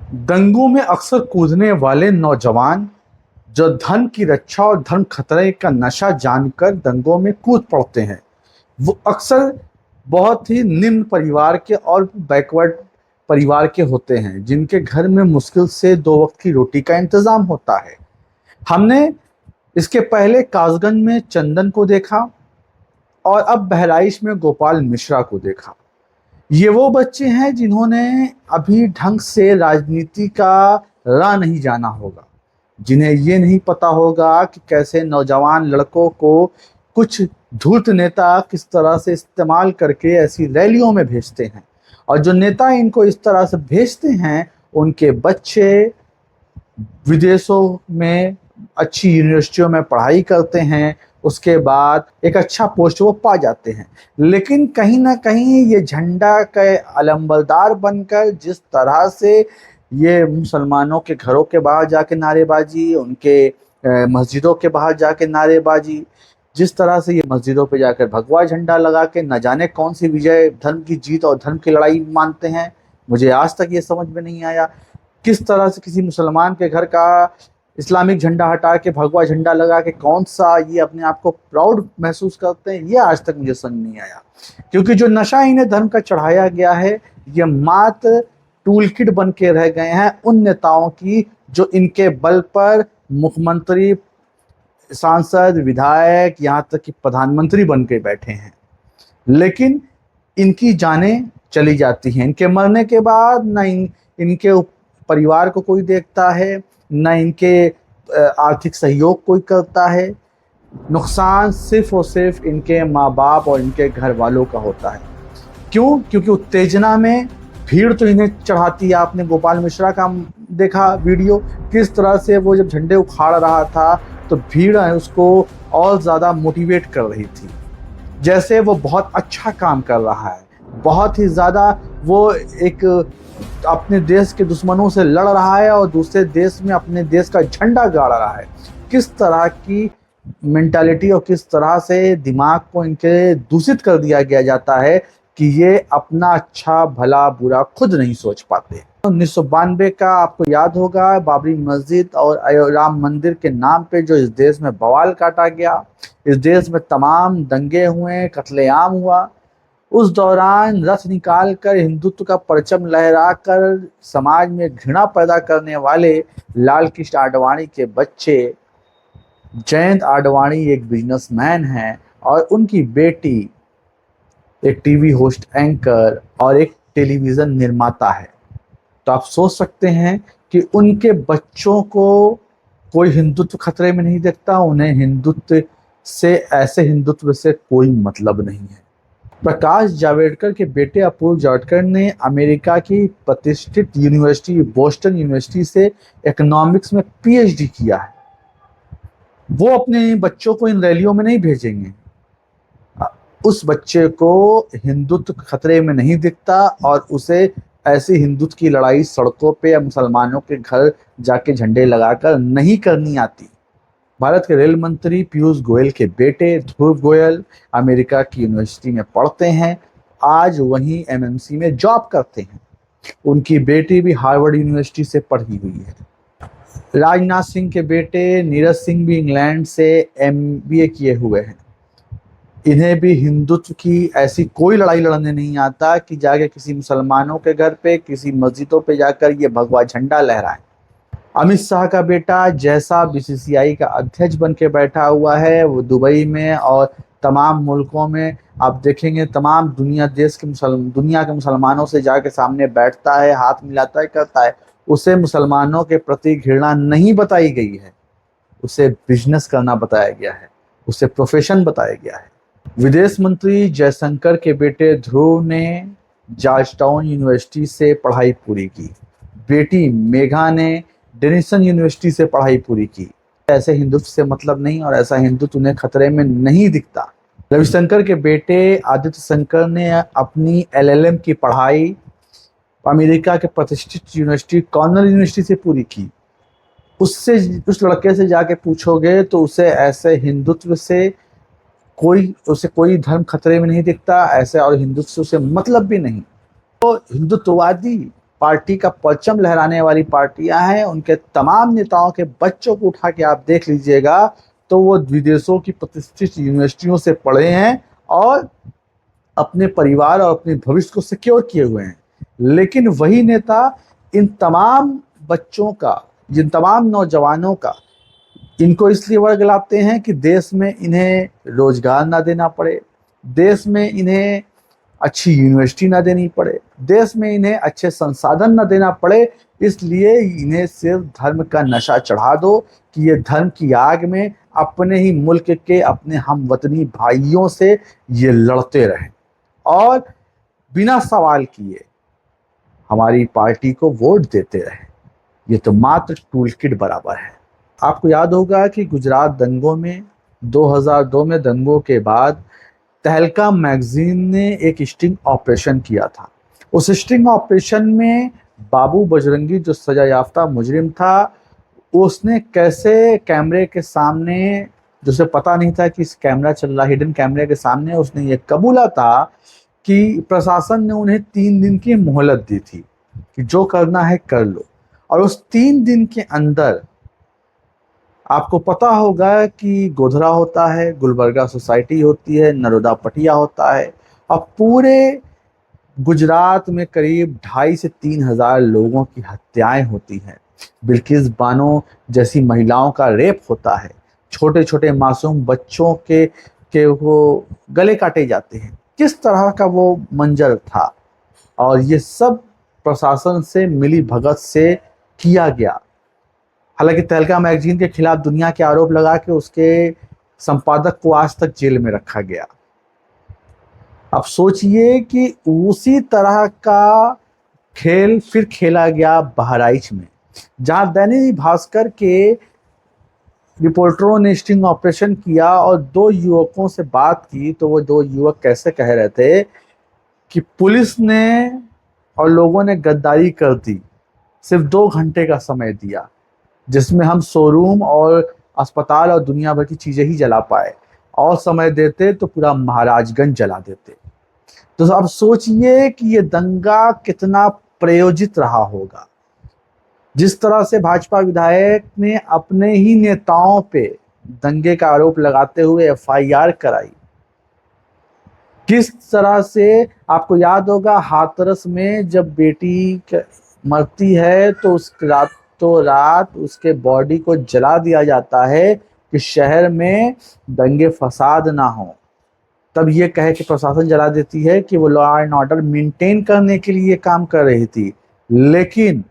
दंगों में अक्सर कूदने वाले नौजवान जो धन की रक्षा और धर्म खतरे का नशा जानकर दंगों में कूद पड़ते हैं, वो अक्सर बहुत ही निम्न परिवार के और बैकवर्ड परिवार के होते हैं, जिनके घर में मुश्किल से दो वक्त की रोटी का इंतजाम होता है। हमने इसके पहले कासगंज में चंदन को देखा और अब बहराइच में गोपाल मिश्रा को देखा। ये वो बच्चे हैं जिन्होंने अभी ढंग से राजनीति का राह नहीं जाना होगा, जिन्हें ये नहीं पता होगा कि कैसे नौजवान लड़कों को कुछ धूर्त नेता किस तरह से इस्तेमाल करके ऐसी रैलियों में भेजते हैं, और जो नेता इनको इस तरह से भेजते हैं उनके बच्चे विदेशों में अच्छी यूनिवर्सिटियों में पढ़ाई करते हैं, उसके बाद एक अच्छा पोस्ट वो पा जाते हैं। लेकिन कहीं ना कहीं ये झंडा के अलंबरदार बनकर जिस तरह से ये मुसलमानों के घरों के बाहर जाके नारेबाजी, उनके मस्जिदों के बाहर जाके नारेबाजी, जिस तरह से ये मस्जिदों पे जाकर भगवा झंडा लगा के न जाने कौन सी विजय, धर्म की जीत और धर्म की लड़ाई मानते हैं, मुझे आज तक ये समझ में नहीं आया। किस तरह से किसी मुसलमान के घर का इस्लामिक झंडा हटा के भगवा झंडा लगा के कौन सा ये अपने आप को प्राउड महसूस करते हैं, ये आज तक मुझे समझ नहीं आया। क्योंकि जो नशा इन्हें धर्म का चढ़ाया गया है, ये मात्र टूल किट बन के रह गए हैं उन नेताओं की जो इनके बल पर मुख्यमंत्री, सांसद, विधायक, यहाँ तक कि प्रधानमंत्री बन के बैठे हैं। लेकिन इनकी जानें चली जाती हैं। इनके मरने के बाद न इनके परिवार को कोई देखता है, न इनके आर्थिक सहयोग कोई करता है। नुकसान सिर्फ और सिर्फ इनके माँ बाप और इनके घर वालों का होता है। क्यों? क्योंकि उत्तेजना में भीड़ तो इन्हें चढ़ाती है। आपने गोपाल मिश्रा का देखा वीडियो, किस तरह से वो जब झंडे उखाड़ रहा था तो भीड़ उसको और ज़्यादा मोटिवेट कर रही थी, जैसे वो बहुत अच्छा काम कर रहा है, बहुत ही ज़्यादा वो एक अपने देश के दुश्मनों से लड़ रहा है और दूसरे देश में अपने देश का झंडा गाड़ रहा है। किस तरह की मेंटालिटी और किस तरह से दिमाग को इनके दूषित कर दिया गया जाता है कि ये अपना अच्छा भला बुरा खुद नहीं सोच पाते। 1992 का आपको याद होगा, बाबरी मस्जिद और राम मंदिर के नाम पे जो इस देश में बवाल काटा गया, इस देश में तमाम दंगे हुए, कत्लेआम हुआ। उस दौरान रथ निकाल कर हिंदुत्व का परचम लहरा कर समाज में घृणा पैदा करने वाले लाल कृष्ण आडवाणी के बच्चे, जयंत आडवाणी एक बिजनेसमैन हैं और उनकी बेटी एक टीवी होस्ट, एंकर और एक टेलीविज़न निर्माता है। तो आप सोच सकते हैं कि उनके बच्चों को कोई हिंदुत्व खतरे में नहीं देखता, उन्हें हिंदुत्व से, ऐसे हिंदुत्व से कोई मतलब नहीं है। प्रकाश जावड़ेकर के बेटे अपूर्व जावड़ेकर ने अमेरिका की प्रतिष्ठित यूनिवर्सिटी बोस्टन यूनिवर्सिटी से इकोनॉमिक्स में पीएचडी किया है। वो अपने बच्चों को इन रैलियों में नहीं भेजेंगे। उस बच्चे को हिंदुत्व खतरे में नहीं दिखता और उसे ऐसी हिंदुत्व की लड़ाई सड़कों पे या मुसलमानों के घर जाके झंडे लगाकर नहीं करनी आती। भारत के रेल मंत्री पीयूष गोयल के बेटे ध्रुव गोयल अमेरिका की यूनिवर्सिटी में पढ़ते हैं, आज वहीं एमएमसी में जॉब करते हैं। उनकी बेटी भी हार्वर्ड यूनिवर्सिटी से पढ़ी हुई है। राजनाथ सिंह के बेटे नीरज सिंह भी इंग्लैंड से एमबीए किए हुए हैं। इन्हें भी हिंदुत्व की ऐसी कोई लड़ाई लड़ने नहीं आता कि जाके किसी मुसलमानों के घर पे, किसी मस्जिदों पे जाकर ये भगवा झंडा लहराएं। अमित शाह का बेटा जैसा बीसीसीआई का अध्यक्ष बन के बैठा हुआ है, वो दुबई में और तमाम मुल्कों में आप देखेंगे तमाम दुनिया के मुसलमानों से जाके सामने बैठता है, हाथ मिलाता है, करता है। उसे मुसलमानों के प्रति घृणा नहीं बताई गई है, उसे बिजनेस करना बताया गया है, उसे प्रोफेशन बताया गया है। विदेश मंत्री जयशंकर के बेटे ध्रुव ने जॉर्जटाउन यूनिवर्सिटी से पढ़ाई पूरी की, बेटी मेघा ने डेनिसन यूनिवर्सिटी से पढ़ाई पूरी की। ऐसे हिंदुत्व से मतलब नहीं और ऐसा हिंदुत्व उन्हें खतरे में नहीं दिखता। रविशंकर के बेटे आदित्य शंकर ने अपनी एलएलएम की पढ़ाई अमेरिका के प्रतिष्ठित यूनिवर्सिटी कॉर्नेल यूनिवर्सिटी से पूरी की। उस लड़के से जाके पूछोगे तो उसे ऐसे हिंदुत्व से कोई धर्म खतरे में नहीं दिखता, ऐसे और हिंदुत्व से मतलब भी नहीं। तो हिंदुत्ववादी पार्टी का परचम लहराने वाली पार्टियां हैं, उनके तमाम नेताओं के बच्चों को उठा के आप देख लीजिएगा तो वो विदेशों की प्रतिष्ठित यूनिवर्सिटियों से पढ़े हैं और अपने परिवार और अपने भविष्य को सिक्योर किए हुए हैं। लेकिन वही नेता इन तमाम बच्चों का, जिन तमाम नौजवानों का, इनको इसलिए वर्गलाते हैं कि देश में इन्हें रोजगार ना देना पड़े, देश में इन्हें अच्छी यूनिवर्सिटी ना देनी पड़े, देश में इन्हें अच्छे संसाधन ना देना पड़े, इसलिए इन्हें सिर्फ धर्म का नशा चढ़ा दो कि ये धर्म की आग में अपने ही मुल्क के, अपने हमवतनी भाइयों से ये लड़ते रहें और बिना सवाल किए हमारी पार्टी को वोट देते रहें। ये तो मात्र टूल किट बराबर है। आपको याद होगा कि गुजरात दंगों में 2002 में दंगों के बाद तहलका मैगजीन ने एक स्टिंग ऑपरेशन किया था। उस स्टिंग ऑपरेशन में बाबू बजरंगी जो सजा याफ्ता मुजरिम था, उसने कैसे कैमरे के सामने, जिसे पता नहीं था कि इस कैमरा चल रहा, हिडन कैमरे के सामने उसने ये कबूला था कि प्रशासन ने उन्हें 3 दिन की मोहलत दी थी कि जो करना है कर लो। और उस 3 दिन के अंदर आपको पता होगा कि गोधरा होता है, गुलबर्गा सोसाइटी होती है, नरोदा पटिया होता है और पूरे गुजरात में करीब 2.5 से 3 हज़ार लोगों की हत्याएं होती हैं। बिल्किस बानो जैसी महिलाओं का रेप होता है, छोटे छोटे मासूम बच्चों के वो गले काटे जाते हैं। किस तरह का वो मंजर था और ये सब प्रशासन से मिली भगत से किया गया। हालांकि तहलका मैगजीन के खिलाफ दुनिया के आरोप लगा के उसके संपादक को आज तक जेल में रखा गया। अब सोचिए कि उसी तरह का खेल फिर खेला गया बहराइच में, जहां दैनिक भास्कर के रिपोर्टरों ने स्टिंग ऑपरेशन किया और 2 युवकों से बात की तो वो 2 युवक कैसे कह रहे थे कि पुलिस ने और लोगों ने गद्दारी कर दी, सिर्फ 2 घंटे का समय दिया जिसमें हम शोरूम और अस्पताल और दुनिया भर की चीजें ही जला पाए, और समय देते तो पूरा महाराजगंज जला देते। तो अब सोचिए कि ये दंगा कितना प्रायोजित रहा होगा। जिस तरह से भाजपा विधायक ने अपने ही नेताओं पे दंगे का आरोप लगाते हुए एफआईआर कराई, किस तरह से आपको याद होगा हाथरस में जब बेटी मरती है तो उस रात उसके बॉडी को जला दिया जाता है कि शहर में दंगे फसाद ना हो। तब ये कहे कि प्रशासन जला देती है कि वो लॉ एंड ऑर्डर मेंटेन करने के लिए काम कर रही थी, लेकिन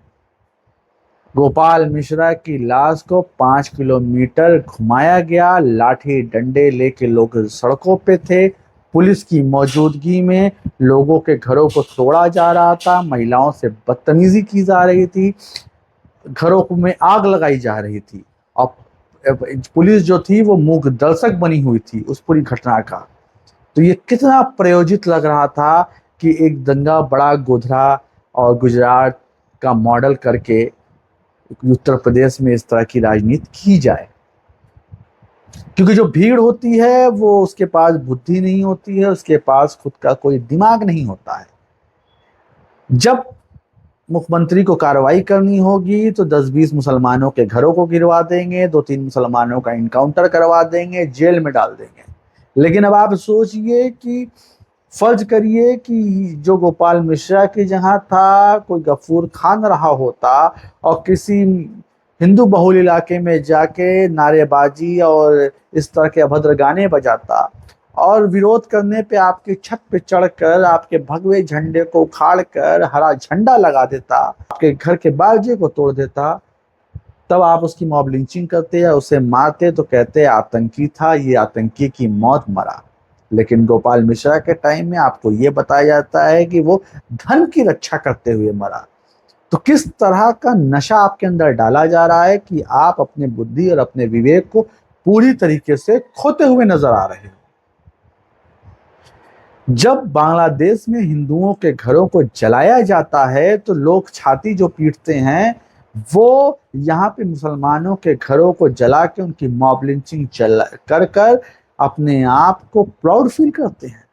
गोपाल मिश्रा की लाश को 5 किलोमीटर घुमाया गया, लाठी डंडे लेके लोग सड़कों पे थे, पुलिस की मौजूदगी में लोगों के घरों को तोड़ा जा रहा था, महिलाओं से बदतमीजी की जा रही थी, घरों में आग लगाई जा रही थी और पुलिस जो थी वो मूक दर्शक बनी हुई थी उस पूरी घटना का। तो ये कितना प्रायोजित लग रहा था कि एक दंगा बड़ा गोधरा और गुजरात का मॉडल करके उत्तर प्रदेश में इस तरह की राजनीति की जाए। क्योंकि जो भीड़ होती है वो उसके पास बुद्धि नहीं होती है, उसके पास खुद का कोई दिमाग नहीं होता है। जब मुख्यमंत्री को कार्रवाई करनी होगी तो 10-20 मुसलमानों के घरों को गिरवा देंगे, 2-3 मुसलमानों का इनकाउंटर करवा देंगे, जेल में डाल देंगे। लेकिन अब आप सोचिए कि फर्ज करिए कि जो गोपाल मिश्रा के जहां था कोई गफूर खान रहा होता और किसी हिंदू बहुल इलाके में जाके नारेबाजी और इस तरह के अभद्र गाने बजाता और विरोध करने पे आपकी छत पे चढ़कर आपके भगवे झंडे को उखाड़ कर हरा झंडा लगा देता, आपके घर के बारजे को तोड़ देता, तब आप उसकी मॉब लिंचिंग करते या उसे मारते तो कहते आतंकी था, ये आतंकी की मौत मरा। लेकिन गोपाल मिश्रा के टाइम में आपको ये बताया जाता है कि वो धर्म की रक्षा करते हुए मरा। तो किस तरह का नशा आपके अंदर डाला जा रहा है कि आप अपने बुद्धि और अपने विवेक को पूरी तरीके से खोते हुए नजर आ रहे हो। जब बांग्लादेश में हिंदुओं के घरों को जलाया जाता है तो लोग छाती जो पीटते हैं वो यहाँ पे मुसलमानों के घरों को जला के उनकी मॉब लिंचिंग कर कर अपने आप को प्राउड फील करते हैं।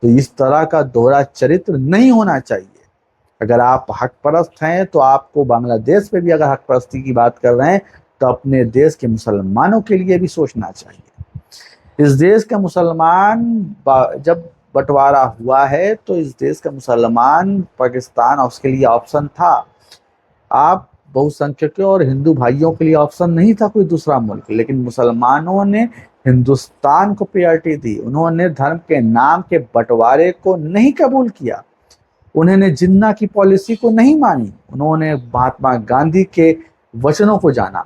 तो इस तरह का दोहरा चरित्र नहीं होना चाहिए। अगर आप हक परस्त हैं तो आपको बांग्लादेश में भी अगर हक परस्ती की बात कर रहे हैं तो अपने देश के मुसलमानों के लिए भी सोचना चाहिए। इस देश का मुसलमान जब बंटवारा हुआ है तो इस देश का मुसलमान पाकिस्तान और उसके लिए ऑप्शन था। आप बहुसंख्यकों और हिंदू भाइयों के लिए ऑप्शन नहीं था कोई दूसरा मुल्क, लेकिन मुसलमानों ने हिंदुस्तान को प्रायोरिटी दी। उन्होंने धर्म के नाम के बंटवारे को नहीं कबूल किया, उन्होंने जिन्ना की पॉलिसी को नहीं मानी, उन्होंने महात्मा गांधी के वचनों को जाना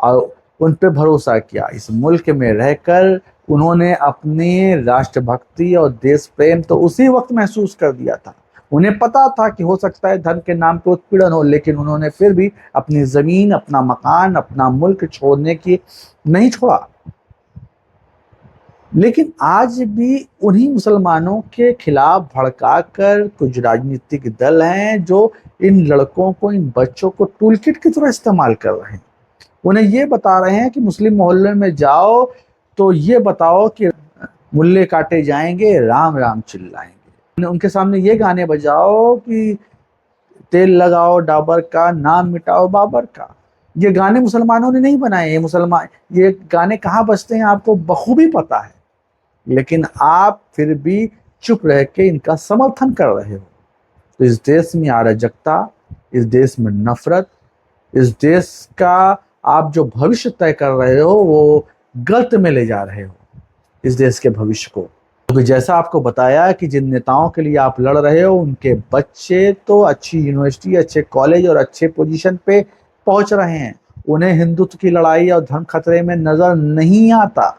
और उन पर भरोसा किया। इस मुल्क में रहकर उन्होंने अपनी राष्ट्रभक्ति और देश प्रेम तो उसी वक्त महसूस कर दिया था। उन्हें पता था कि हो सकता है धर्म के नाम पे उत्पीड़न हो, लेकिन उन्होंने फिर भी अपनी जमीन, अपना मकान, अपना मुल्क छोड़ने की नहीं छोड़ा। लेकिन आज भी उन्हीं मुसलमानों के खिलाफ भड़काकर कुछ राजनीतिक दल हैं जो इन लड़कों को, इन बच्चों को टूल किट की तरह इस्तेमाल कर रहे हैं। उन्हें ये बता रहे हैं कि मुस्लिम मोहल्ले में जाओ तो ये बताओ कि मुल्ले काटे जाएंगे, राम राम चिल्लाएंगे। उनके सामने ये गाने बजाओ कि तेल लगाओ डाबर का, नाम मिटाओ बाबर का। ये गाने मुसलमानों ने नहीं बनाए। ये गाने कहाँ बजते हैं आपको बखूबी पता है, लेकिन आप फिर भी चुप रह के इनका समर्थन कर रहे हो। तो इस देश में अराजकता, इस देश में नफरत, इस देश का आप जो भविष्य तय कर रहे हो वो गलत में ले जा रहे हो इस देश के भविष्य को। क्योंकि जैसा आपको बताया कि जिन नेताओं के लिए आप लड़ रहे हो उनके बच्चे तो अच्छी यूनिवर्सिटी, अच्छे कॉलेज और अच्छे पोजीशन पे पहुंच रहे हैं। उन्हें हिंदुत्व की लड़ाई और धर्म खतरे में नजर नहीं आता।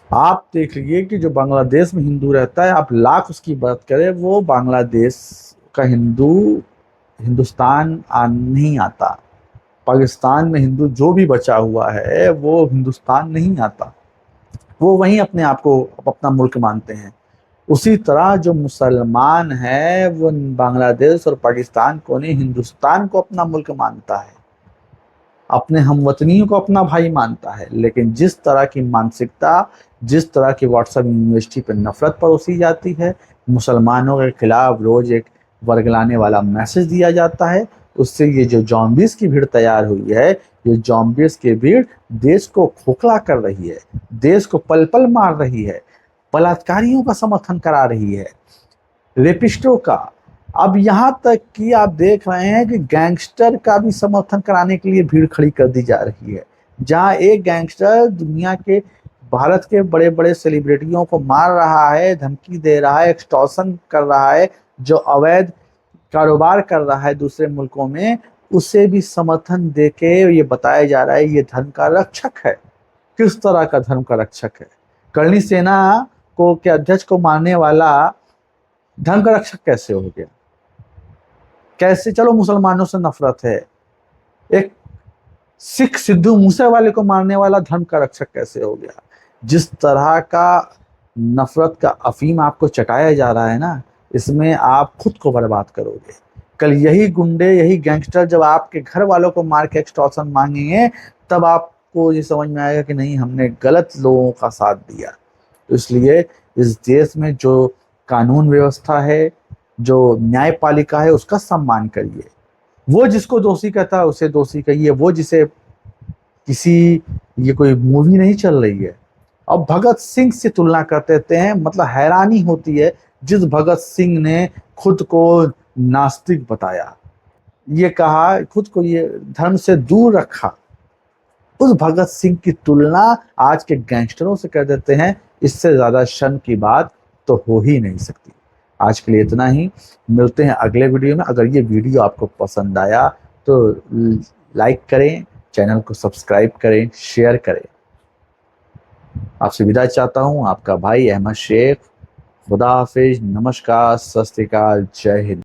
आप देख लीजिए कि जो बांग्लादेश में हिंदू रहता है, आप लाख उसकी बात करें, वो बांग्लादेश का हिंदू हिंदुस्तान नहीं आता। पाकिस्तान में हिंदू जो भी बचा हुआ है वो हिंदुस्तान नहीं आता, वो वहीं अपने आप को अपना मुल्क मानते हैं। उसी तरह जो मुसलमान है वो बांग्लादेश और पाकिस्तान को नहीं, हिंदुस्तान को अपना मुल्क मानता है, अपने हमवतनियों को अपना भाई मानता है। लेकिन जिस तरह की मानसिकता, जिस तरह की व्हाट्सएप यूनिवर्सिटी पर नफरत परोसी जाती है, मुसलमानों के खिलाफ रोज एक वर्गलाने वाला मैसेज दिया जाता है, उससे ये जो जॉम्बीज की भीड़ तैयार हुई है, ये जॉम्बीज की भीड़ देश को खोखला कर रही है, देश को पल पल मार रही है, बलात्कारियों का समर्थन करा रही है, रेपिस्टों का। अब यहाँ तक कि आप देख रहे हैं कि गैंगस्टर का भी समर्थन कराने के लिए भीड़ खड़ी कर दी जा रही है। जहाँ एक गैंगस्टर दुनिया के, भारत के बड़े बड़े सेलिब्रिटियों को मार रहा है, धमकी दे रहा है, एक्सटॉर्शन कर रहा है, जो अवैध कारोबार कर रहा है दूसरे मुल्कों में, उसे भी समर्थन देके ये बताया जा रहा है ये धर्म का रक्षक है। किस तरह का धर्म का रक्षक है? करणी सेना को के अध्यक्ष को मारने वाला धर्म का रक्षक कैसे हो गया? कैसे? चलो मुसलमानों से नफरत है, एक सिख सिद्धू मूसेवाले को मारने वाला धर्म का रक्षक कैसे हो गया? जिस तरह का नफरत का अफीम आपको चटाया जा रहा है ना, इसमें आप खुद को बर्बाद करोगे। कल यही गुंडे, यही गैंगस्टर जब आपके घर वालों को मार के एक्सटॉर्शन मांगेंगे, तब आपको ये समझ में आएगा कि नहीं, हमने गलत लोगों का साथ दिया। तो इसलिए इस देश में जो कानून व्यवस्था है, जो न्यायपालिका है, उसका सम्मान करिए। वो जिसको दोषी कहता है उसे दोषी कहिए। वो जिसे किसी, ये कोई मूवी नहीं चल रही है, अब भगत सिंह से तुलना कर देते हैं। मतलब हैरानी होती है, जिस भगत सिंह ने खुद को नास्तिक बताया, ये कहा, खुद को ये धर्म से दूर रखा, उस भगत सिंह की तुलना आज के गैंगस्टरों से कर देते हैं। इससे ज्यादा शर्म की बात तो हो ही नहीं सकती। आज के लिए इतना ही, मिलते हैं अगले वीडियो में। अगर ये वीडियो आपको पसंद आया तो लाइक करें, चैनल को सब्सक्राइब करें, शेयर करें। आपसे विदा चाहता हूं, आपका भाई अहमद शेख। खुदा हाफिज, नमस्कार, सत श्री अकाल, जय हिंद।